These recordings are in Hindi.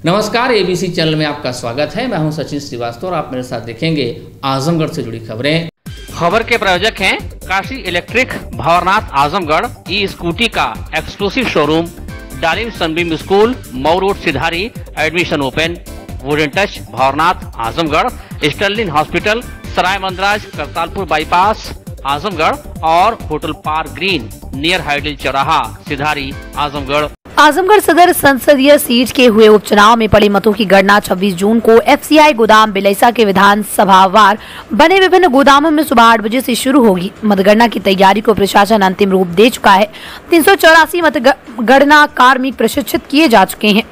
नमस्कार, एबीसी चैनल में आपका स्वागत है। मैं हूं सचिन श्रीवास्तव और आप मेरे साथ देखेंगे आजमगढ़ से जुड़ी खबरें। खबर के प्रायोजक हैं Kashi electric, Bhanwarnath, Azamgarh. E scooty का exclusive showroom, Dalim sunbeam school, Mau road, Sidhari. Admission open. Wooden touch, Bhanwarnath, Azamgarh. Sterling hospital, Sarai Mandraj, Kartalpur bypass, Azamgarh. और hotel park green near hydel चौराहा, सिधारी, आजमगढ़। आजमगढ़ सदर संसदीय सीट के हुए उपचुनाव में पड़ी मतों की गणना 26 जून को एफसीआई गोदाम बिलैसा के विधानसभावार बने विभिन्न गोदामों में सुबह 8 बजे से शुरू होगी। मतगणना की तैयारी को प्रशासन अंतिम रूप दे चुका है। 384 मतगणना कार्मिक प्रशिक्षित किए जा चुके हैं।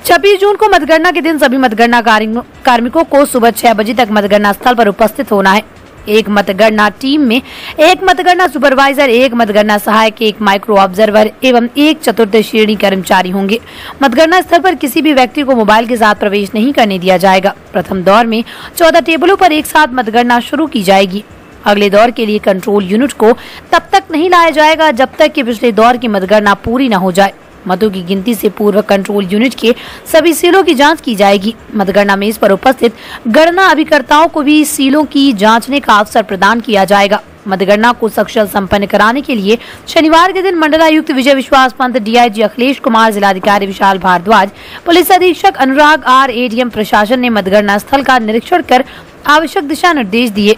26 जून को मतगणना के दिन सभी मतगणना कार्मिकों को सुबह 6 बजे तक मतगणना स्थल पर उपस्थित होना है। एक मतगणना टीम में एक मतगणना सुपरवाइजर, एक मतगणना सहायक, एक माइक्रो ऑब्जर्वर एवं एक चतुर्थ श्रेणी कर्मचारी होंगे। मतगणना स्थल पर किसी भी व्यक्ति को मोबाइल के साथ प्रवेश नहीं करने दिया जाएगा। प्रथम दौर में 14 टेबलों पर एक साथ मतगणना शुरू की जाएगी। अगले दौर के लिए कंट्रोल यूनिट को तब तक नहीं लाया जाएगा जब तक कि पिछले दौर की मतगणना पूरी न हो जाए। मतों की गिनती से पूर्व कंट्रोल यूनिट के सभी सीलों की जांच की जाएगी। मतगणना मेज पर उपस्थित गणना अभिकर्ताओं को भी सीलों की जांचने का अवसर प्रदान किया जाएगा। मतगणना को सकुशल संपन्न कराने के लिए शनिवार के दिन मंडलायुक्त विजय विश्वास पंत, डीआईजी अखिलेश कुमार, जिलाधिकारी विशाल भारद्वाज, पुलिस अधीक्षक अनुराग आर, एडीएम प्रशासन ने मतगणना स्थल का निरीक्षण कर आवश्यक दिशा निर्देश दिए।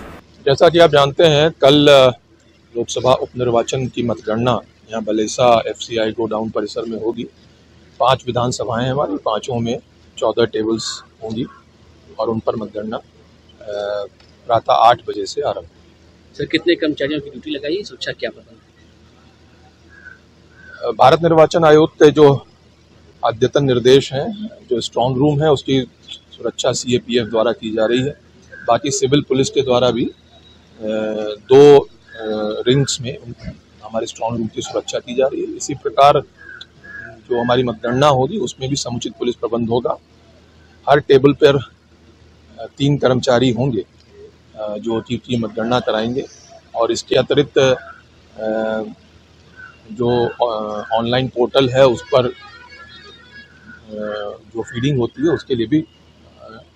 जैसा कि आप जानते हैं, कल लोकसभा उपनिर्वाचन की मतगणना यहाँ बलेसा एफसीआई गोडाउन परिसर में होगी। 5 विधानसभाएं हैं हमारी, 5 में 14 टेबल्स होंगी और उन पर मतगणना प्रातः 8 बजे से आरंभ। सर, कितने कर्मचारियों की ड्यूटी लगाई, सुरक्षा क्या पता? भारत निर्वाचन आयोग के जो अद्यतन निर्देश हैं, जो स्ट्रांग रूम है, उसकी सुरक्षा सीएपीएफ द्वारा की जा रही है। बाकी सिविल पुलिस के द्वारा भी 2 रिंग्स में हमारे स्ट्रांग रूम की सुरक्षा की जा रही है। इसी प्रकार जो हमारी मतगणना होगी उसमें भी समुचित पुलिस प्रबंध होगा। हर टेबल पर 3 कर्मचारी होंगे जो की मतगणना कराएंगे। और इसके अतिरिक्त जो ऑनलाइन पोर्टल है उस पर जो फीडिंग होती है उसके लिए भी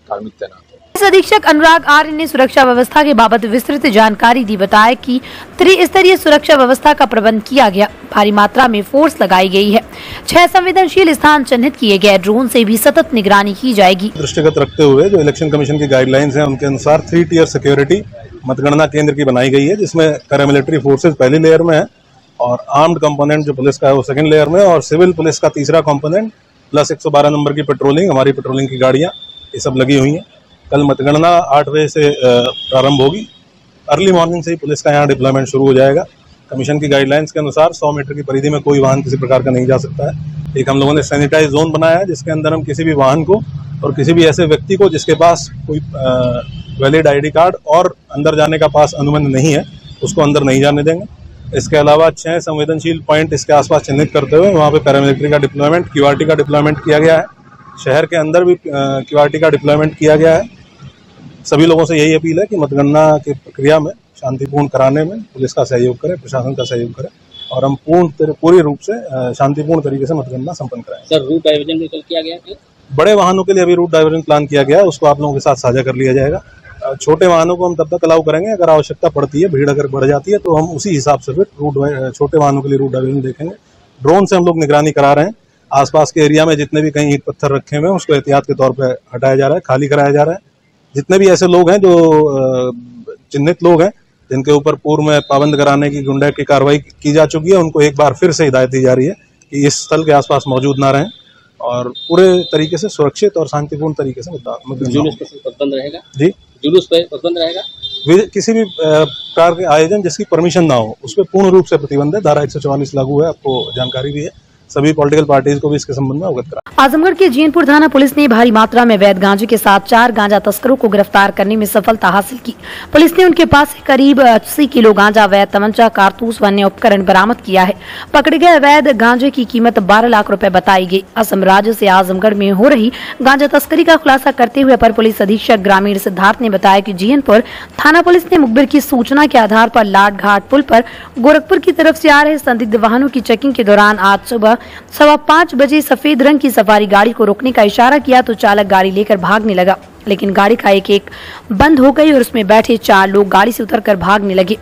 कार्मिक तैनात है। पुलिस अधीक्षक अनुराग आर्य ने सुरक्षा व्यवस्था के बाबत विस्तृत जानकारी दी। बताया कि त्रिस्तरीय सुरक्षा व्यवस्था का प्रबंध किया गया। भारी मात्रा में फोर्स लगाई गई है। 6 संवेदनशील स्थान चिन्हित किए गए। ड्रोन से भी सतत निगरानी की जाएगी। दृष्टिगत रखते हुए जो इलेक्शन कमीशन की गाइडलाइंस हैं उनके अनुसार 3 टियर सिक्योरिटी मतगणना केंद्र की बनाई गई है, जिसमें पैरामिलिट्री फोर्सेज पहली लेयर में है और आर्म्ड कंपोनेंट जो पुलिस का है वो सेकंड लेयर में, और सिविल पुलिस का तीसरा कंपोनेंट प्लस 112 नंबर की पेट्रोलिंग, हमारी पेट्रोलिंग की गाड़ियाँ, ये सब लगी हुई हैं। कल मतगणना 8 बजे से प्रारंभ होगी। अर्ली मॉर्निंग से ही पुलिस का यहाँ डिप्लॉयमेंट शुरू हो जाएगा। कमीशन की गाइडलाइंस के अनुसार 100 मीटर की परिधि में कोई वाहन किसी प्रकार का नहीं जा सकता है। एक हम लोगों ने सैनिटाइज जोन बनाया है जिसके अंदर हम किसी भी वाहन को और किसी भी ऐसे व्यक्ति को जिसके पास कोई वैलिड आईडी कार्ड और अंदर जाने का पास अनुबंध नहीं है उसको अंदर नहीं जाने देंगे। इसके अलावा 6 संवेदनशील पॉइंट इसके आसपास चिन्हित करते हुए वहाँ पे पैरामिलिट्री का डिप्लॉयमेंट, क्यूआरटी का डिप्लॉयमेंट किया गया है। शहर के अंदर भी क्यूआरटी का डिप्लॉयमेंट किया गया है। सभी लोगों से यही अपील है कि मतगणना की प्रक्रिया में शांतिपूर्ण कराने में पुलिस का सहयोग करें, प्रशासन का सहयोग करें और हम पूरी रूप से शांतिपूर्ण तरीके से मतगणना संपन्न कराएं। सर, रूट डाइवर्जन भी कल किया गया है? बड़े वाहनों के लिए अभी रूट डाइवर्जन प्लान किया गया है, उसको आप लोगों के साथ साझा कर लिया जाएगा। छोटे वाहनों को हम तब तक अलाउ करेंगे, अगर आवश्यकता पड़ती है, भीड़ अगर बढ़ जाती है तो हम उसी हिसाब से फिर छोटे वाहनों के लिए रूट डाइवर्जन देखेंगे। ड्रोन से हम लोग निगरानी करा रहे हैं। आसपास के एरिया में जितने भी कहीं ईंट पत्थर रखे हुए हैं उसको एहतियात के तौर पर हटाया जा रहा है, खाली कराया जा रहा है। जितने भी ऐसे लोग हैं जो चिन्हित लोग हैं जिनके ऊपर पूर्व में पाबंद कराने की गुंडा की कार्रवाई की जा चुकी है, उनको एक बार फिर से हिदायत दी जा रही है कि इस स्थल के आसपास मौजूद ना रहें और पूरे तरीके से सुरक्षित और शांतिपूर्ण तरीके से जुलूस पर प्रतिबंध रहेगा? जी, जुलूस पर प्रतिबंध रहेगा। किसी भी प्रकार के आयोजन जिसकी परमिशन ना हो उस पर पूर्ण रूप से प्रतिबंध है। धारा 144 लागू है, आपको जानकारी भी है। सभी पॉलिटिकल पार्टीज को भी इसके संबंध में अवगत करा। आजमगढ़ के जीनपुर थाना पुलिस ने भारी मात्रा में अवैध गांजे के साथ 4 गांजा तस्करों को गिरफ्तार करने में सफलता हासिल की। पुलिस ने उनके पास से करीब 80 किलो गांजा, अवैध तमंचा, कारतूस व अन्य उपकरण बरामद किया है। पकड़े गए अवैध गांजे की कीमत 12 लाख रुपए बताई गई। असम राज्य से आजमगढ़ में हो रही गांजा तस्करी का खुलासा करते हुए अपर पुलिस अधीक्षक ग्रामीण सिद्धार्थ ने बताया कि जीनपुर थाना पुलिस ने मुखबिर की सूचना के आधार पर लाट घाट पुल पर गोरखपुर की तरफ से आ रहे संदिग्ध वाहनों की चेकिंग के दौरान आज सुबह सुबह 5:15 बजे सफेद रंग की सफारी गाड़ी को रोकने का इशारा किया तो चालक गाड़ी लेकर भागने लगा, लेकिन गाड़ी का एक बंद हो गई और उसमें बैठे 4 लोग गाड़ी से उतरकर भागने लगे,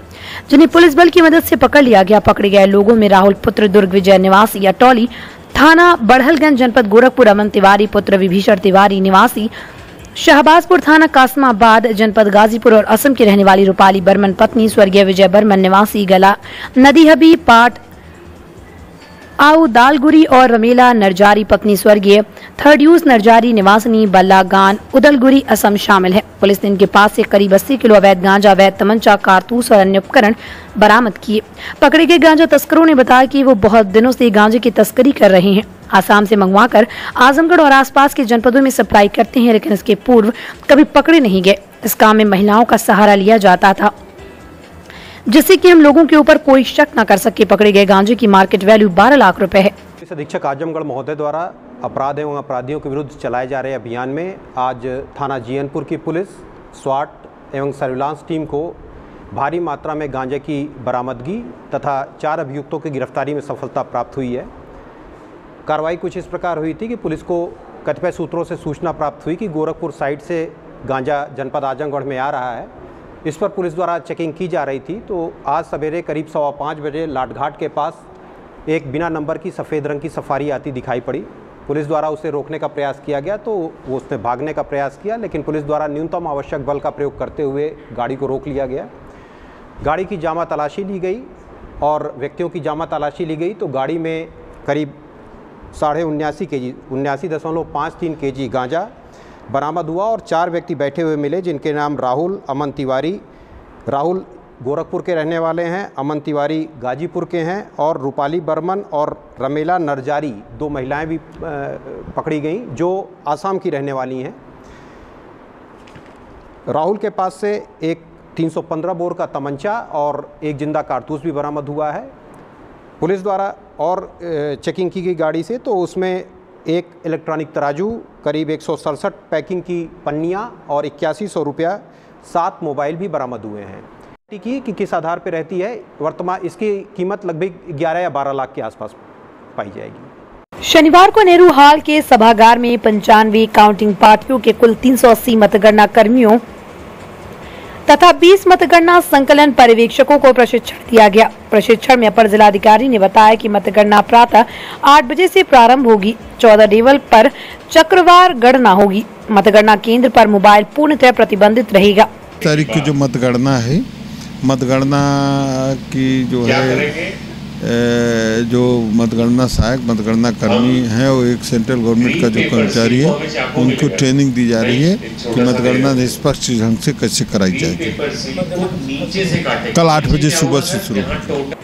जिन्हें पुलिस बल की मदद से पकड़ लिया गया। पकड़े गए लोगों में राहुल पुत्र दुर्ग विजय निवासी अटौली थाना बड़हलगंज जनपद गोरखपुर, अमन तिवारी पुत्र विभीषण तिवारी निवासी शहबाजपुर थाना कासमाबाद जनपद गाजीपुर और असम की रहने वाली रूपाली बर्मन पत्नी स्वर्गीय विजय बर्मन निवासी गला नदी हबी पाट आउ दालगुरी और रमेला नरजारी पत्नी स्वर्गीय थर्ड्यूस नरजारी निवासिनी बल्लागान उदलगुरी असम शामिल है। पुलिस ने इनके पास से करीब 80 किलो अवैध गांजा, अवैध तमंचा, कारतूस और अन्य उपकरण बरामद किए। पकड़े गए गांजा तस्करों ने बताया कि वो बहुत दिनों से गांजे की तस्करी कर रहे हैं। आसाम से मंगवाकर आजमगढ़ और आसपास के जनपदों में सप्लाई करते हैं, लेकिन इसके पूर्व कभी पकड़े नहीं गए। इस काम में महिलाओं का सहारा लिया जाता था, जिससे कि हम लोगों के ऊपर कोई शक न कर सके। पकड़े गए गांजे की मार्केट वैल्यू 12 लाख रुपए है। पुलिस अधीक्षक आजमगढ़ महोदय द्वारा अपराध एवं अपराधियों के विरुद्ध चलाए जा रहे अभियान में आज थाना जीयनपुर की पुलिस, स्वाट एवं सर्विलांस टीम को भारी मात्रा में गांजे की बरामदगी तथा 4 अभियुक्तों की गिरफ्तारी में सफलता प्राप्त हुई है। कार्रवाई कुछ इस प्रकार हुई थी कि पुलिस को कतिपय सूत्रों से सूचना प्राप्त हुई कि गोरखपुर साइड से गांजा जनपद आजमगढ़ में आ रहा है। इस पर पुलिस द्वारा चेकिंग की जा रही थी तो आज सवेरे करीब 5:15 बजे लाटघाट के पास एक बिना नंबर की सफ़ेद रंग की सफारी आती दिखाई पड़ी। पुलिस द्वारा उसे रोकने का प्रयास किया गया तो वो उसने भागने का प्रयास किया, लेकिन पुलिस द्वारा न्यूनतम आवश्यक बल का प्रयोग करते हुए गाड़ी को रोक लिया गया। गाड़ी की जामा तलाशी ली गई और व्यक्तियों की जामा तलाशी ली गई तो गाड़ी में करीब 79.5 kg 79.53 kg गांजा बरामद हुआ और 4 व्यक्ति बैठे हुए मिले, जिनके नाम राहुल, अमन तिवारी। राहुल गोरखपुर के रहने वाले हैं, अमन तिवारी गाजीपुर के हैं और रूपाली बर्मन और रमेला नरजारी 2 महिलाएं भी पकड़ी गईं जो आसाम की रहने वाली हैं। राहुल के पास से एक 315 बोर का तमंचा और एक जिंदा कारतूस भी बरामद हुआ है। पुलिस द्वारा और चेकिंग की गई गाड़ी से तो उसमें एक इलेक्ट्रॉनिक तराजू, करीब 167 पैकिंग की पन्नियाँ और 8100 रुपया, 7 मोबाइल भी बरामद हुए हैं। कि किस आधार पर रहती है, वर्तमान इसकी कीमत लगभग 11 या 12 लाख के आसपास पाई जाएगी। शनिवार को नेहरू हॉल के सभागार में 95 काउंटिंग पार्टियों के कुल 380 मतगणना कर्मियों तथा 20 मतगणना संकलन पर्यवेक्षकों को प्रशिक्षण दिया गया। प्रशिक्षण में अपर जिलाधिकारी ने बताया कि मतगणना प्रातः 8 बजे से प्रारंभ होगी। 14 लेवल पर चक्रवार गणना होगी। मतगणना केंद्र पर मोबाइल पूर्णतः प्रतिबंधित रहेगा। तारीख की जो मतगणना है, मतगणना की जो है जो मतगणना सहायक मतगणना कर्मी हैं वो एक सेंट्रल गवर्नमेंट का जो कर्मचारी है उनको ट्रेनिंग दी जा रही है कि मतगणना निष्पक्ष ढंग से कैसे कराई जाएगी। कल 8 बजे सुबह से शुरू होगी।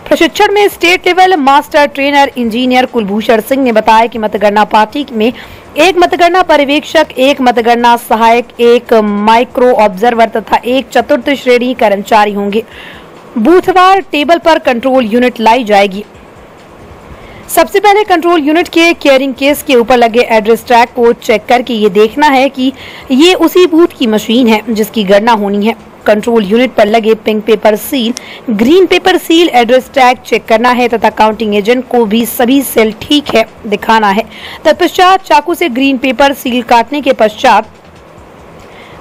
प्रशिक्षण में state level master trainer engineer Kulbhushan Singh ने बताया कि मतगणना पार्टी में एक मतगणना पर्यवेक्षक, एक मतगणना सहायक, एक माइक्रो ऑब्जर्वर तथा एक चतुर्थ श्रेणी कर्मचारी होंगे। बूथवार टेबल पर कंट्रोल यूनिट लाई जाएगी। सबसे पहले कंट्रोल यूनिट के कैरिंग केस के ऊपर लगे एड्रेस ट्रैक को चेक करके ये देखना है कि ये उसी बूथ की मशीन है जिसकी गणना होनी है। कंट्रोल यूनिट पर लगे pink paper seal, green paper seal, address tag check करना है तथा काउंटिंग एजेंट को भी सभी सेल ठीक है दिखाना है। तत्पश्चात चाकू से ग्रीन पेपर सील काटने के पश्चात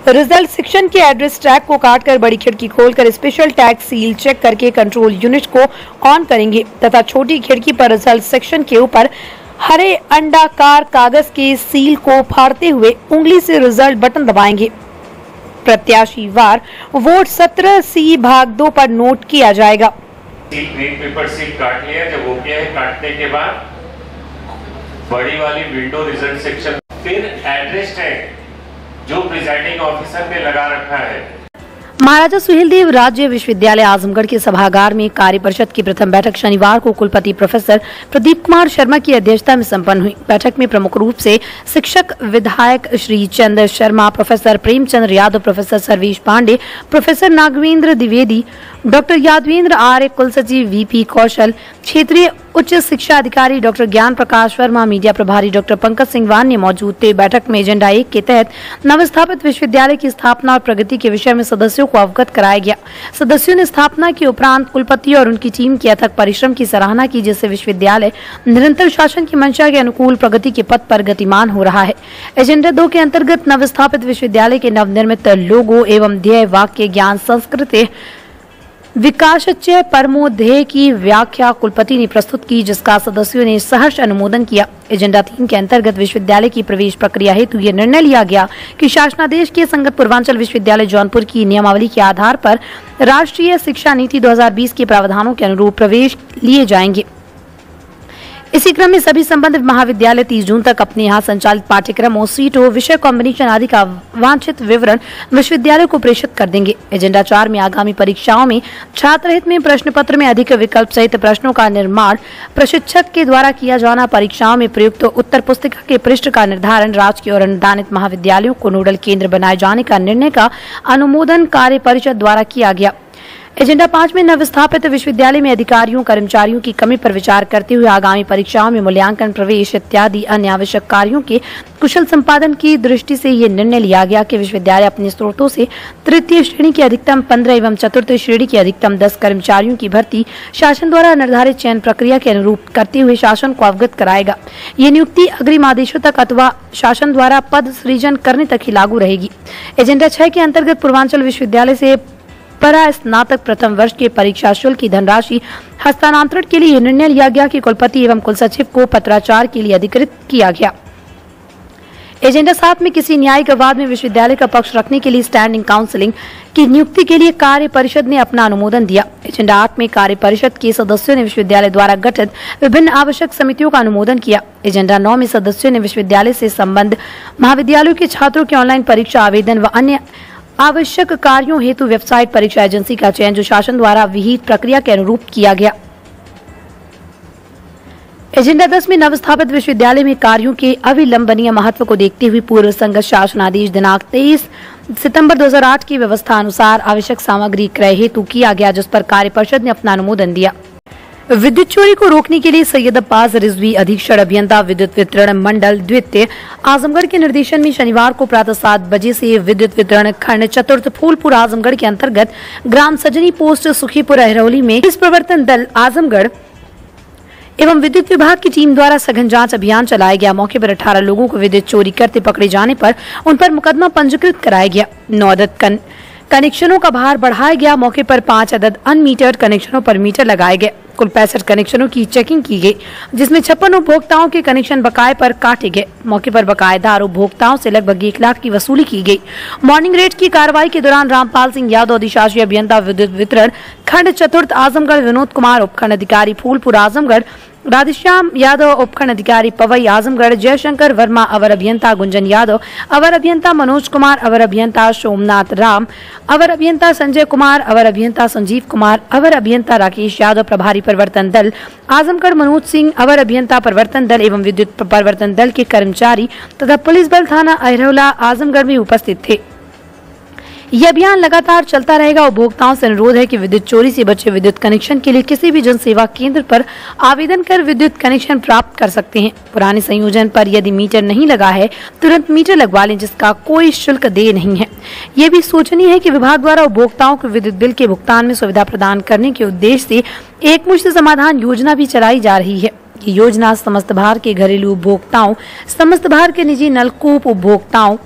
रिजल्ट सेक्शन के एड्रेस टैग को काटकर बड़ी खिड़की खोलकर स्पेशल टैग सील चेक करके कंट्रोल यूनिट को ऑन करेंगे तथा छोटी खिड़की पर रिजल्ट सेक्शन के ऊपर हरे अंडाकार कागज के सील को फाड़ते हुए उंगली से रिजल्ट बटन दबाएंगे। प्रत्याशी वार वोट 17C भाग 2 पर नोट किया जाएगा। ग्रीन पेपर सील काट लिया, जब हो गया है काटने के बाद बड़ी वाली विंडो रिजल्ट सेक्शन, फिर एड्रेस टैग जो प्रिजाइडिंग ऑफिसर ने लगा रखा है। महाराजा सुहेलदेव राज्य विश्वविद्यालय आजमगढ़ के सभागार में कार्य परिषद की प्रथम बैठक शनिवार को कुलपति प्रोफेसर प्रदीप कुमार शर्मा की अध्यक्षता में संपन्न हुई। बैठक में प्रमुख रूप से शिक्षक विधायक Shri Chandra Sharma, professor Premchandra Yadav, professor Sarvesh Pandey, professor Nagvendra Dwivedi, doctor Yadvendra Arya, कुलसचिव VP कौशल, क्षेत्रीय उच्च शिक्षा अधिकारी डॉक्टर ज्ञान प्रकाश वर्मा, मीडिया प्रभारी डॉक्टर पंकज सिंह ने मौजूद थे। बैठक में एजेंडा 1 के तहत नवस्थापित विश्वविद्यालय की स्थापना और प्रगति के विषय में सदस्यों को अवगत कराया गया। सदस्यों ने स्थापना के उपरांत कुलपति और उनकी टीम के अथक परिश्रम की सराहना की, जिससे विश्वविद्यालय निरंतर शासन की मंशा के अनुकूल प्रगति के पथ पर गतिमान हो रहा है। एजेंडा 2 के अंतर्गत नवस्थापित विश्वविद्यालय के नवनिर्मित लोगो एवं ध्येय वाक्य ज्ञान संस्कृति विकासच्य परमो ध्येय की व्याख्या कुलपति ने प्रस्तुत की, जिसका सदस्यों ने सहर्ष अनुमोदन किया। एजेंडा 3 के अंतर्गत विश्वविद्यालय की प्रवेश प्रक्रिया हेतु यह निर्णय लिया गया कि शासनादेश के संगत पूर्वांचल विश्वविद्यालय जौनपुर की नियमावली के आधार पर राष्ट्रीय शिक्षा नीति 2020 के प्रावधानों के अनुरूप प्रवेश लिए जाएंगे। इसी क्रम में सभी संबंधित महाविद्यालय 30 जून तक अपने यहाँ संचालित पाठ्यक्रमों, सीटों, विषय कॉम्बिनेशन आदि का वांछित विवरण विश्वविद्यालय को प्रेषित कर देंगे। एजेंडा 4 में आगामी परीक्षाओं में छात्र हित में प्रश्न पत्र में अधिक विकल्प सहित प्रश्नों का निर्माण प्रशिक्षक के द्वारा किया जाना, परीक्षाओं में प्रयुक्त उत्तर पुस्तिका के पृष्ठ का निर्धारण, राजकीय और अनुदानित महाविद्यालयों को नोडल केंद्र बनाए जाने का निर्णय का अनुमोदन कार्य परिषद द्वारा किया गया। एजेंडा 5 में नवस्थापित विश्वविद्यालय में अधिकारियों कर्मचारियों की कमी पर विचार करते हुए आगामी परीक्षाओं में मूल्यांकन, प्रवेश इत्यादि अन्य आवश्यक कार्यों के कुशल संपादन की दृष्टि से ये निर्णय लिया गया कि विश्वविद्यालय अपने स्रोतों से तृतीय श्रेणी की अधिकतम 15 एवं चतुर्थ श्रेणी की अधिकतम 10 कर्मचारियों की भर्ती शासन द्वारा निर्धारित चयन प्रक्रिया के अनुरूप करते हुए शासन को अवगत कराएगा। ये नियुक्ति अग्रिम आदेशों तक अथवा शासन द्वारा पद सृजन करने तक ही लागू रहेगी। एजेंडा 6 के अंतर्गत पूर्वांचल विश्वविद्यालय से परा स्नातक प्रथम वर्ष के परीक्षा शुल्क की धनराशि हस्तांतरण के लिए निर्णय लिया गया कि कुलपति एवं कुलसचिव को पत्राचार के लिए अधिकृत किया गया। एजेंडा 7 में किसी न्यायिक विवाद में विश्वविद्यालय का पक्ष रखने के लिए स्टैंडिंग काउंसिलिंग की नियुक्ति के लिए कार्य परिषद ने अपना अनुमोदन दिया। एजेंडा 8 में कार्य परिषद के सदस्यों ने विश्वविद्यालय द्वारा गठित विभिन्न आवश्यक समितियों का अनुमोदन किया। एजेंडा 9 में सदस्यों ने विश्वविद्यालय से संबद्ध महाविद्यालयों के छात्रों के ऑनलाइन परीक्षा आवेदन व अन्य आवश्यक कार्यों हेतु वेबसाइट परीक्षा एजेंसी का चयन, जो शासन द्वारा विहित प्रक्रिया के अनुरूप किया गया। एजेंडा 10 में नवस्थापित विश्वविद्यालय में कार्यों के अविलंबनीय महत्व को देखते हुए पूर्व संगत शासनादेश दिनांक 23 सितंबर 2008 की व्यवस्था अनुसार आवश्यक सामग्री क्रय हेतु किया गया, जिस पर कार्य परिषद ने अपना अनुमोदन दिया। विद्युत चोरी को रोकने के लिए सैयद अब्बास रिजवी अधीक्षण अभियंता विद्युत वितरण मंडल द्वितीय आजमगढ़ के निर्देशन में शनिवार को प्रातः 7 बजे से विद्युत वितरण खंड चतुर्थ फूलपुर आजमगढ़ के अंतर्गत ग्राम सजनी पोस्ट सुखीपुर अहरौली में पुलिस प्रवर्तन दल आजमगढ़ एवं विद्युत विभाग की टीम द्वारा सघन जांच अभियान चलाया गया। मौके पर 18 लोगों को विद्युत चोरी करते पकड़े जाने पर उन पर मुकदमा पंजीकृत कराया गया। 9 अदद कनेक्शनों का भार बढ़ाया गया। मौके पर 5 अदद अनमीटर्ड कनेक्शनों पर मीटर लगाए गए। कुल 65 कनेक्शनों की चेकिंग की गई, जिसमें 56 उपभोक्ताओं के कनेक्शन बकाये पर काटे गए। मौके पर बकायेदार उपभोक्ताओं से लगभग 1 लाख की वसूली की गई। मॉर्निंग रेड की कार्रवाई के दौरान रामपाल सिंह यादव अधिशासी अभियंता विद्युत वितरण खंड चतुर्थ आजमगढ़, विनोद कुमार उपखंड अधिकारी फूलपुर आजमगढ़, राधेश्याम यादव उपखंड अधिकारी पवई आजमगढ़, जयशंकर वर्मा अवर अभियंता, गुंजन यादव अवर अभियंता, मनोज कुमार अवर अभियंता, सोमनाथ राम अवर अभियंता, संजय कुमार अवर अभियंता, संजीव कुमार अवर अभियंता, राकेश यादव प्रभारी परिवर्तन दल आजमगढ़, मनोज सिंह अवर अभियंता परिवर्तन दल एवं विद्युत परिवर्तन दल के कर्मचारी तथा पुलिस बल थाना अहरौला आजमगढ़ में उपस्थित थे। यह अभियान लगातार चलता रहेगा। उपभोक्ताओं से अनुरोध है कि विद्युत चोरी से बचे विद्युत कनेक्शन के लिए किसी भी जन सेवा केंद्र पर आवेदन कर विद्युत कनेक्शन प्राप्त कर सकते हैं। पुराने संयोजन पर यदि मीटर नहीं लगा है, तुरंत मीटर लगवा लें, जिसका कोई शुल्क देय नहीं है। यह भी सोचनीय है कि विभाग द्वारा उपभोक्ताओं को विद्युत बिल के भुगतान में सुविधा प्रदान करने के उद्देश्य से एकमुश्त समाधान योजना भी चलाई जा रही है। ये योजना समस्त भार के घरेलू उपभोक्ताओं, समस्त भार के निजी नलकूप उपभोक्ताओं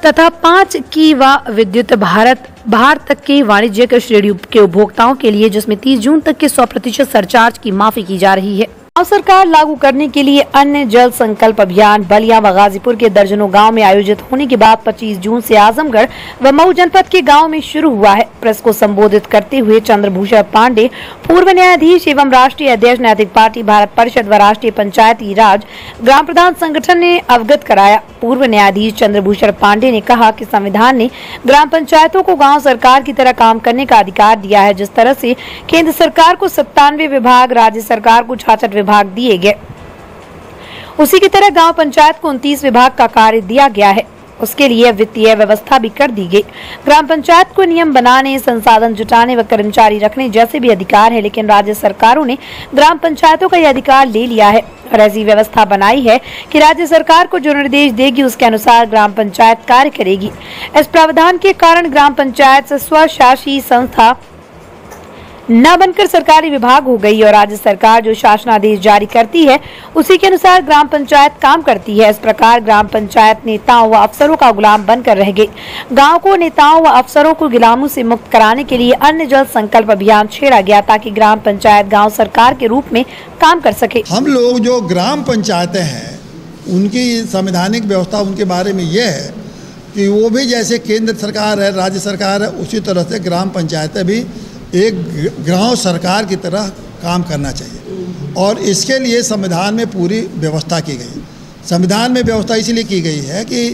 तथा 5 की व विद्युत भार तक के वाणिज्यिक श्रेणी के उपभोक्ताओं के लिए, जिसमें 30 जून तक के 100% सरचार्ज की माफी की जा रही है। गाँव सरकार लागू करने के लिए अन्य जल संकल्प अभियान बलिया व गाजीपुर के दर्जनों गांव में आयोजित होने के बाद 25 जून से आजमगढ़ व मऊ जनपद के गांव में शुरू हुआ है। प्रेस को संबोधित करते हुए चंद्रभूषण पांडे, पूर्व न्यायाधीश एवं राष्ट्रीय अध्यक्ष नैतिक पार्टी भारत परिषद व राष्ट्रीय पंचायती राज ग्राम प्रधान संगठन ने अवगत कराया। पूर्व न्यायाधीश चंद्रभूषण पांडे ने कहा कि संविधान ने ग्राम पंचायतों को गाँव सरकार की तरह काम करने का अधिकार दिया है। जिस तरह से केंद्र सरकार को 97 विभाग, राज्य सरकार को 66 विभाग दिए गए, उसी की तरह गांव पंचायत को 29 विभाग का कार्य दिया गया है। उसके लिए वित्तीय व्यवस्था भी कर दी गई। ग्राम पंचायत को नियम बनाने, संसाधन जुटाने व कर्मचारी रखने जैसे भी अधिकार है, लेकिन राज्य सरकारों ने ग्राम पंचायतों का यह अधिकार ले लिया है और ऐसी व्यवस्था बनाई है कि राज्य सरकार को जो निर्देश देगी उसके अनुसार ग्राम पंचायत कार्य करेगी। इस प्रावधान के कारण ग्राम पंचायत स्वशासी संस्था न बनकर सरकारी विभाग हो गई और राज्य सरकार जो शासनादेश जारी करती है उसी के अनुसार ग्राम पंचायत काम करती है। इस प्रकार ग्राम पंचायत नेताओं व अफसरों का गुलाम बनकर रह गई। गांव को नेताओं व अफसरों को गुलामों से मुक्त कराने के लिए अन्न जल संकल्प अभियान छेड़ा गया ताकि ग्राम पंचायत गाँव सरकार के रूप में काम कर सके। हम लोग जो ग्राम पंचायतें हैं उनकी संवैधानिक व्यवस्था उनके बारे में यह है कि वो भी जैसे केंद्र सरकार है, राज्य सरकार है, उसी तरह से ग्राम पंचायतें भी एक गांव सरकार की तरह काम करना चाहिए और इसके लिए संविधान में पूरी व्यवस्था की गई। संविधान में व्यवस्था इसलिए की गई है कि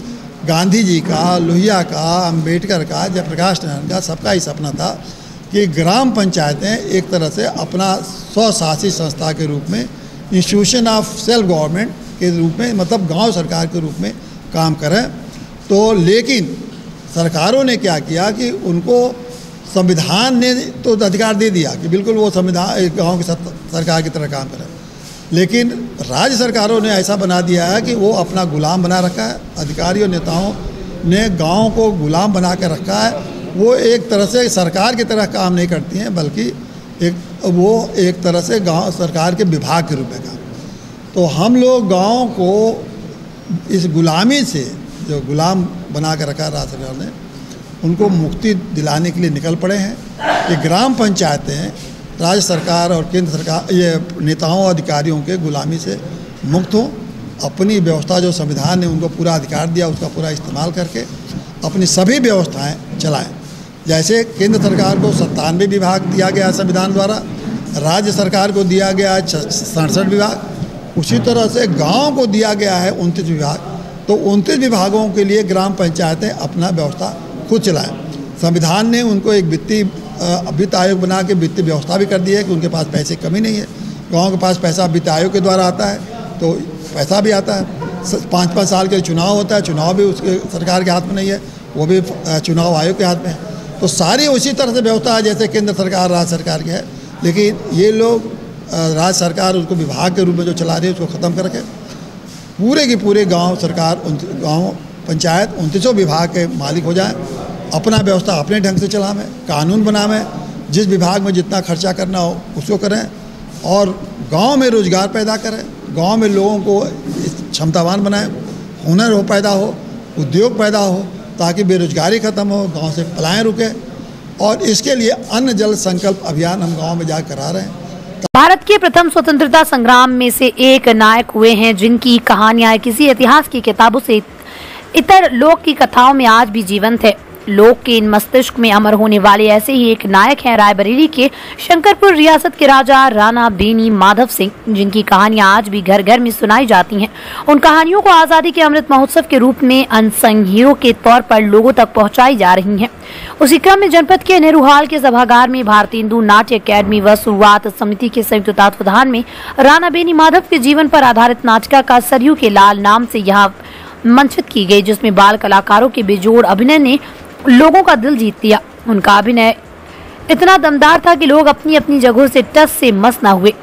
गांधी जी का, लोहिया का, अंबेडकर का, जयप्रकाश नारायण का सबका ही सपना था कि ग्राम पंचायतें एक तरह से अपना स्वशासी संस्था के रूप में, इंस्टीट्यूशन ऑफ सेल्फ गवर्नमेंट के रूप में, मतलब गांव सरकार के रूप में काम करें। तो लेकिन सरकारों ने क्या किया कि उनको संविधान ने तो अधिकार दे दिया कि बिल्कुल वो संविधान गांव की सरकार की तरह काम करे, लेकिन राज्य सरकारों ने ऐसा बना दिया है कि वो अपना गुलाम बना रखा है। अधिकारियों नेताओं ने गांव को गुलाम बना कर रखा है। वो एक तरह से सरकार की तरह काम नहीं करती हैं, बल्कि वो एक तरह से गांव सरकार के विभाग के रूप में काम। तो हम लोग गाँव को इस गुलामी से, जो गुलाम बना कर रखा है राज्य सरकार ने, उनको मुक्ति दिलाने के लिए निकल पड़े हैं। ये ग्राम पंचायतें राज्य सरकार और केंद्र सरकार, ये नेताओं और अधिकारियों के गुलामी से मुक्त हों, अपनी व्यवस्था जो संविधान ने उनको पूरा अधिकार दिया उसका पूरा इस्तेमाल करके अपनी सभी व्यवस्थाएं चलाएं। जैसे केंद्र सरकार को 97 विभाग दिया गया संविधान द्वारा, राज्य सरकार को दिया गया 67 विभाग, उसी तरह से गाँव को दिया गया है 29 विभाग। तो 29 विभागों के लिए ग्राम पंचायतें अपना व्यवस्था खुद चलाएं। संविधान ने उनको एक वित्त आयोग बना के वित्तीय व्यवस्था भी कर दी है कि उनके पास पैसे की कमी नहीं है। गांव के पास पैसा वित्त आयोग के द्वारा आता है, तो पैसा भी आता है। 5-5 साल के चुनाव होता है, चुनाव भी उसके सरकार के हाथ में नहीं है, वो भी चुनाव आयोग के हाथ में है। तो सारी उसी तरह से व्यवस्था है जैसे केंद्र सरकार राज्य सरकार की है, लेकिन ये लोग राज्य सरकार उसको विभाग के रूप में जो चला रही है उसको ख़त्म करके पूरे के पूरे गाँव सरकार, गाँव पंचायत 29 विभाग के मालिक हो जाए, अपना व्यवस्था अपने ढंग से चलावें, कानून बनावें, जिस विभाग में जितना खर्चा करना हो उसको करें और गांव में रोजगार पैदा करें, गांव में लोगों को क्षमतावान बनाएं, हुनर हो पैदा हो, उद्योग पैदा हो, ताकि बेरोजगारी खत्म हो, गांव से पलायन रुके। और इसके लिए अन्न जल संकल्प अभियान हम गाँव में जाकर करा रहे हैं। भारत के प्रथम स्वतंत्रता संग्राम में से एक नायक हुए हैं जिनकी कहानियां किसी इतिहास की किताबों से इतर लोक की कथाओं में आज भी जीवंत है। लोक के इन मस्तिष्क में अमर होने वाले ऐसे ही एक नायक हैं रायबरेली के शंकरपुर रियासत के राजा राणा बेनी माधव सिंह, जिनकी कहानियां आज भी घर घर में सुनाई जाती हैं। उन कहानियों को आजादी के अमृत महोत्सव के रूप में अनसंग हीरो के तौर पर लोगों तक पहुंचाई जा रही हैं। उसी क्रम में जनपद के नेहरूहाल के सभागार में भारतीय हिंदू नाट्य अकेडमी व शुरुआत समिति के संयुक्त तत्वावधान में राणा बेनी माधव के जीवन पर आधारित नाटिका का सरयू के लाल नाम से यहाँ मंचित की गई, जिसमें बाल कलाकारों के बेजोड़ अभिनय ने लोगों का दिल जीत लिया। उनका अभिनय इतना दमदार था कि लोग अपनी अपनी जगहों से टस से मस न हुए।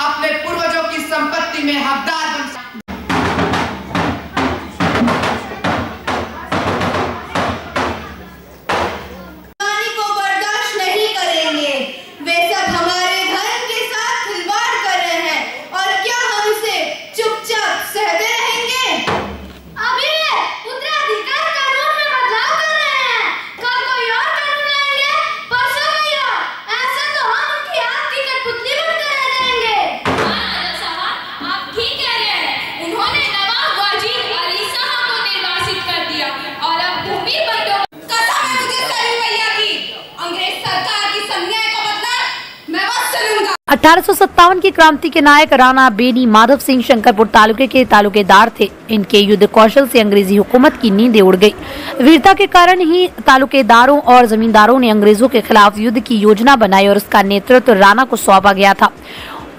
अपने पूर्वजों की संपत्ति में हकदार बन सकते। को बर्दाश्त नहीं करेंगे। वे सब हमारे धर्म के साथ खिलवाड़ कर रहे हैं और क्या हम इसे चुपचाप सहते रहेंगे? अभी उत्तराधिकार कानून में बदलाव कर रहे हैं, कल कोई और कानून लाएंगे, परसों कोई और। ऐसे तो हम उनकी हाथ की कठपुतली बनकर रह जाएंगे। साहब, आप ठीक कह रहे हैं। उन्होंने नवाब वाजिद अली साहब को निर्वासित कर दिया और अब भूमि बंटो कसम है मुझे सलीम भैया की। अंग्रेज सरकार की संज्ञा का मतलब मैं बस चलूंगा। 1857 की क्रांति के नायक राणा बेनी माधव सिंह शंकरपुर तालुके के तालुकेदार थे। इनके युद्ध कौशल से अंग्रेजी हुकूमत की नींदें उड़ गई। वीरता के कारण ही तालुकेदारों और जमींदारों ने अंग्रेजों के खिलाफ युद्ध की योजना बनाई और उसका नेतृत्व राणा को सौंपा गया था।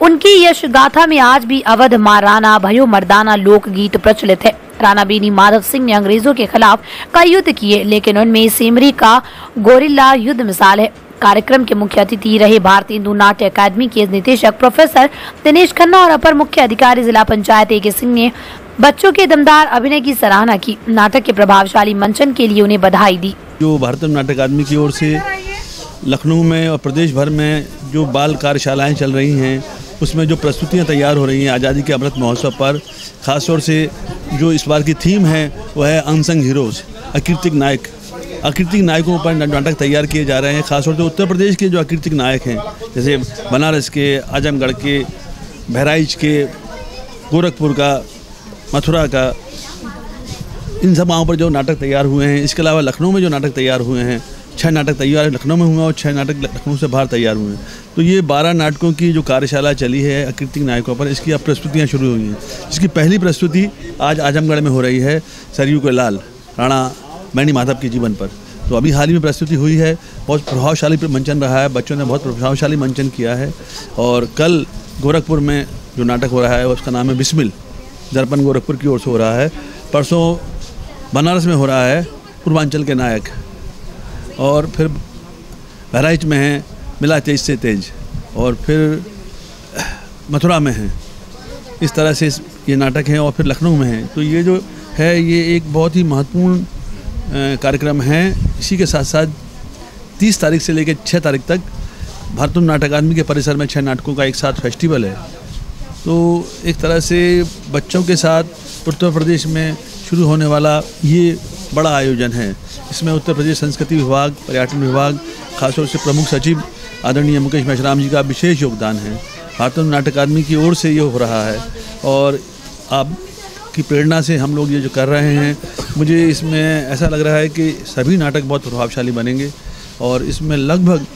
उनकी यश गाथा में आज भी अवध माँ राणा भयो मर्दाना लोकगीत प्रचलित है। राणा बेनी माधव सिंह ने अंग्रेजों के खिलाफ कई युद्ध किए, लेकिन उनमें सेमरी का गोरिल्ला युद्ध मिसाल है। कार्यक्रम के मुख्य अतिथि रहे भारतीय हिंदू नाट्य अकादमी के निदेशक प्रोफेसर दिनेश खन्ना और अपर मुख्य अधिकारी जिला पंचायत ए.के. सिंह ने बच्चों के दमदार अभिनय की सराहना की। नाटक के प्रभावशाली मंचन के लिए उन्हें बधाई दी। जो भारतीय नाट्य अकादमी की ओर से लखनऊ में और प्रदेश भर में जो बाल कार्यशालाएं चल रही हैं, उसमें जो प्रस्तुतियां तैयार हो रही हैं आज़ादी के अमृत महोत्सव पर, खासतौर से जो इस बार की थीम है वह है अनसंग हीरोज़, अकीर्तिक नायक। अकीर्तिक नायकों पर नाटक तैयार किए जा रहे हैं। खासतौर से उत्तर प्रदेश के जो अकीर्तिक नायक हैं, जैसे बनारस के, आजमगढ़ के, बहराइच के, गोरखपुर का, मथुरा का, इन सब गाँव पर जो नाटक तैयार हुए हैं। इसके अलावा लखनऊ में जो नाटक तैयार हुए हैं, 6 नाटक तैयार लखनऊ में हुए और 6 नाटक लखनऊ से बाहर तैयार हुए हैं। तो ये 12 नाटकों की जो कार्यशाला चली है अकीर्तिक नायकों पर, इसकी अब प्रस्तुतियाँ शुरू हुई हैं। इसकी पहली प्रस्तुति आज आजमगढ़ में हो रही है, सरयू के लाल राणा बेनी माधव के जीवन पर। तो अभी हाल ही में प्रस्तुति हुई है, बहुत प्रभावशाली मंचन रहा है, बच्चों ने बहुत प्रभावशाली मंचन किया है। और कल गोरखपुर में जो नाटक हो रहा है उसका नाम है बिस्मिल, दर्पण गोरखपुर की ओर से हो रहा है। परसों बनारस में हो रहा है पूर्वांचल के नायक, और फिर बहराइच में है मिला तेज से तेज, और फिर मथुरा में है। इस तरह से ये नाटक हैं और फिर लखनऊ में है। तो ये जो है ये एक बहुत ही महत्वपूर्ण कार्यक्रम है। इसी के साथ साथ 30 तारीख से लेकर 6 तारीख तक भारतीय नाट्य अकादमी के परिसर में 6 नाटकों का एक साथ फेस्टिवल है। तो एक तरह से बच्चों के साथ उत्तर प्रदेश में शुरू होने वाला ये बड़ा आयोजन है। इसमें उत्तर प्रदेश संस्कृति विभाग, पर्यटन विभाग, खासतौर से प्रमुख सचिव आदरणीय मुकेश मेश्राम जी का विशेष योगदान है। भारतीय नाट्य अकादमी की ओर से ये हो रहा है और आपकी प्रेरणा से हम लोग ये जो कर रहे हैं, मुझे इसमें ऐसा लग रहा है कि सभी नाटक बहुत प्रभावशाली बनेंगे और इसमें लगभग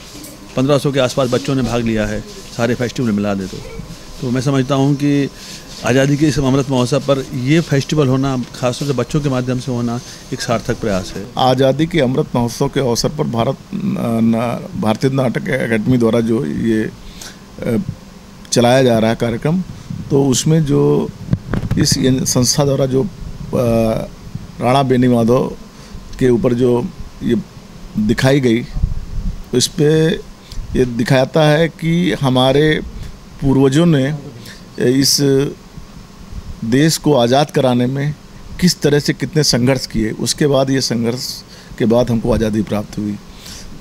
1500 के आसपास बच्चों ने भाग लिया है, सारे फेस्टिवल मिला दे तो मैं समझता हूँ कि आज़ादी के इस अमृत महोत्सव पर ये फेस्टिवल होना, खासतौर से बच्चों के माध्यम से होना, एक सार्थक प्रयास है। आज़ादी के अमृत महोत्सव के अवसर पर भारतीय नाटक अकादमी द्वारा जो ये चलाया जा रहा है कार्यक्रम, तो उसमें जो इस संस्था द्वारा जो राणा बेनी माधव के ऊपर जो ये दिखाई गई, इस पे ये दिखाता है कि हमारे पूर्वजों ने इस देश को आज़ाद कराने में किस तरह से कितने संघर्ष किए। उसके बाद ये संघर्ष के बाद हमको आज़ादी प्राप्त हुई।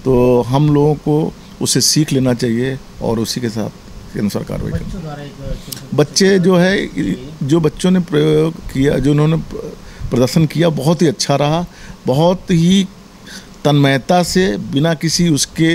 तो हम लोगों को उसे सीख लेना चाहिए और उसी के साथ के अनुसार कार्रवाई करना। बच्चे जो है, जो बच्चों ने प्रयोग किया, जो उन्होंने प्रदर्शन किया, बहुत ही अच्छा रहा। बहुत ही तन्मयता से, बिना किसी उसके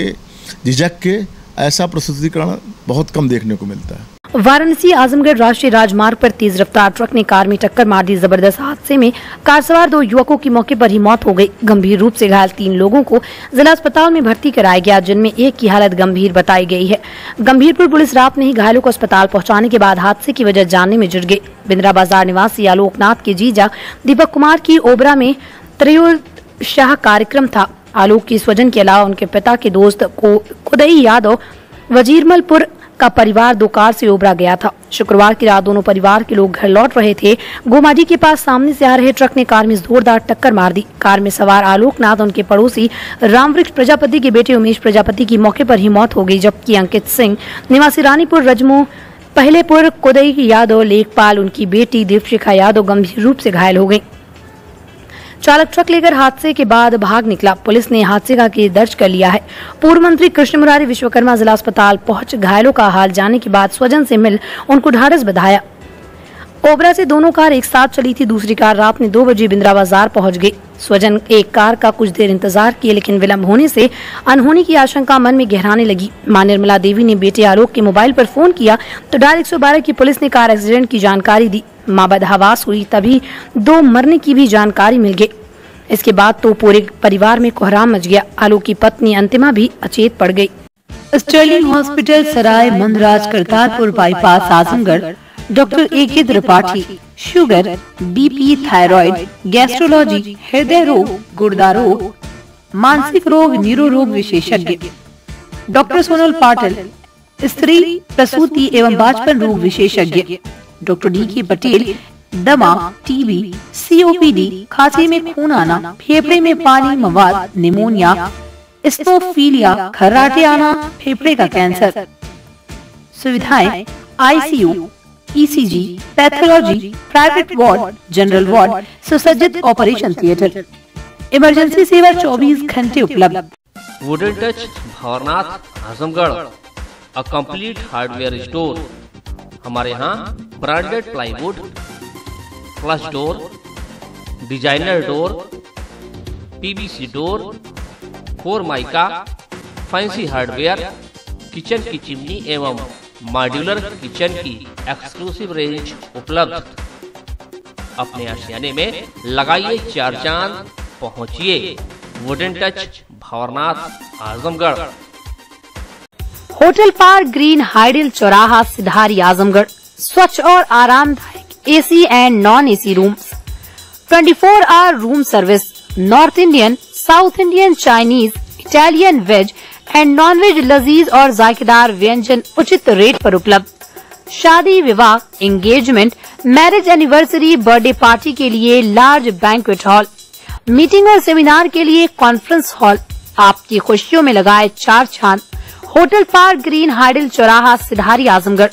झिझक के ऐसा प्रस्तुतिकरण बहुत कम देखने को मिलता है। वाराणसी आजमगढ़ राष्ट्रीय राजमार्ग पर तेज रफ्तार ट्रक ने कार में टक्कर मार दी। जबरदस्त हादसे में कार सवार 2 युवकों की मौके पर ही मौत हो गई। गंभीर रूप से घायल 3 लोगों को जिला अस्पताल में भर्ती कराया गया, जिनमें एक की हालत गंभीर बताई गई है। गंभीरपुर पुलिस रात में ही घायलों को अस्पताल पहुंचाने के बाद हादसे की वजह जानने में जुट गई। बिंद्रा बाजार निवासी आलोकनाथ के जीजा दीपक कुमार की ओबरा में त्रयोदशाह कार्यक्रम था। आलोक की स्वजन के अलावा उनके पिता के दोस्त कुदई यादव वजीरमलपुर का परिवार 2 कार से ओबरा गया था। शुक्रवार की रात दोनों परिवार के लोग घर लौट रहे थे। गोमाजी के पास सामने से आ रहे ट्रक ने कार में जोरदार टक्कर मार दी। कार में सवार आलोकनाथ, उनके पड़ोसी रामवृक्ष प्रजापति के बेटे उमेश प्रजापति की मौके पर ही मौत हो गई, जबकि अंकित सिंह निवासी रानीपुर रजमो पहलेपुर कोदई यादव लेखपाल उनकी बेटी दीपशिखा यादव गंभीर रूप से घायल हो गई। चालक ट्रक लेकर हादसे के बाद भाग निकला। पुलिस ने हादसे का केस दर्ज कर लिया है। पूर्व मंत्री कृष्ण मुरारी विश्वकर्मा जिला अस्पताल पहुंच घायलों का हाल जानने के बाद स्वजन से मिल उनको ढाढ़स बंधाया। ओबरा से दोनों कार एक साथ चली थी। दूसरी कार रात में 2 बजे बिंद्रा बाजार पहुंच गई। स्वजन एक कार का कुछ देर इंतजार किए, लेकिन विलंब होने से अनहोनी की आशंका मन में गहराने लगी। मां निर्मला देवी ने बेटे आलोक के मोबाइल पर फोन किया तो डायल 112 की पुलिस ने कार एक्सीडेंट की जानकारी दी। मां बदहवास हुई, तभी 2 मरने की भी जानकारी मिल गई। इसके बाद तो पूरे परिवार में कोहराम मच गया। आलोक की पत्नी अंतिमा भी अचेत पड़ गई। Sterling hospital Sarai Mandraj Kartarpur bypass Azamgarh doctor A.K. Tripathi sugar, BP, thyroid, gastrology, हृदय रोग, गुर्दा रोग, मानसिक रोग, न्यूरो रोग विशेषज्ञ। डॉक्टर सोनल पाटिल स्त्री प्रसूति एवं बाजपन रोग विशेषज्ञ। Doctor D.K. पटेल दमा, टीबी, COPD, खांसी में खून आना, फेफड़े में पानी मवाद, निमोनिया, स्टोफीलिया, खर्राटे आना, फेफड़े का कैंसर। सुविधाएं ICU, ECG, pathology, private ward, general ward, सुसज्जित ऑपरेशन थिएटर। इमरजेंसी सेवा 24 घंटे उपलब्ध। Wooden touch Bhanwarnath Azamgarh, a complete hardware store. हमारे यहाँ branded plywood, flush door, designer door, PVC door, 4 mica, fancy hardware, kitchen की चिमनी एवं मॉड्यूलर किचन की एक्सक्लूसिव रेंज उपलब्ध। अपने आशियाने में लगाइए 4 चांद, पहुंचिए wooden touch Bhanwarnath Azamgarh. Hotel park green hydel चौराहा सिधारी आजमगढ़। स्वच्छ और आरामदायक AC and non AC rooms, 24 hour room service, north Indian, south Indian, Chinese, Italian, veg and non veg लजीज और जायकेदार व्यंजन उचित रेट पर उपलब्ध। शादी, विवाह, engagement, marriage anniversary, birthday party के लिए लार्ज बैंक्वेट हॉल, मीटिंग और सेमिनार के लिए कॉन्फ्रेंस हॉल। आपकी खुशियों में लगाए 4 चांद। होटल पार्क ग्रीन हाइडल चौराहा सिधारी आजमगढ़।